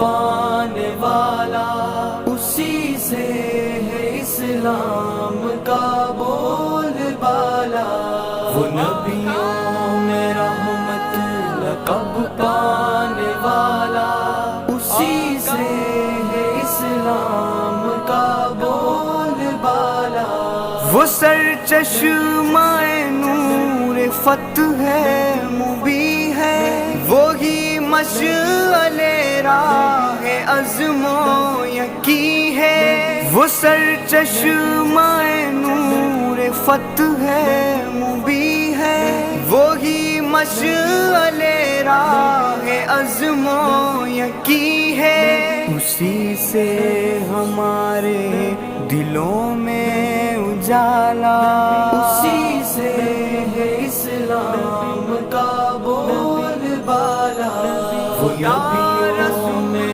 پانے والا، اسی سے ہے اسلام کا بول بالا۔ وہ نبیوں میں رحمت لقب پانے والا، اسی سے ہے اسلام کا بول بالا۔ وہ سرچشمہ نور فتح ہے مبیں ہے، وہی مشعل راہ عزم و یقین ہے۔ وہ سرچشمہ نور فتح ہے مبیں ہے، وہی مشعل راہ عزم و یقین ہے۔ اسی سے ہمارے دلوں میں اجالا، اسی سے ہے اسلام کا بول بالا۔ وہ نبی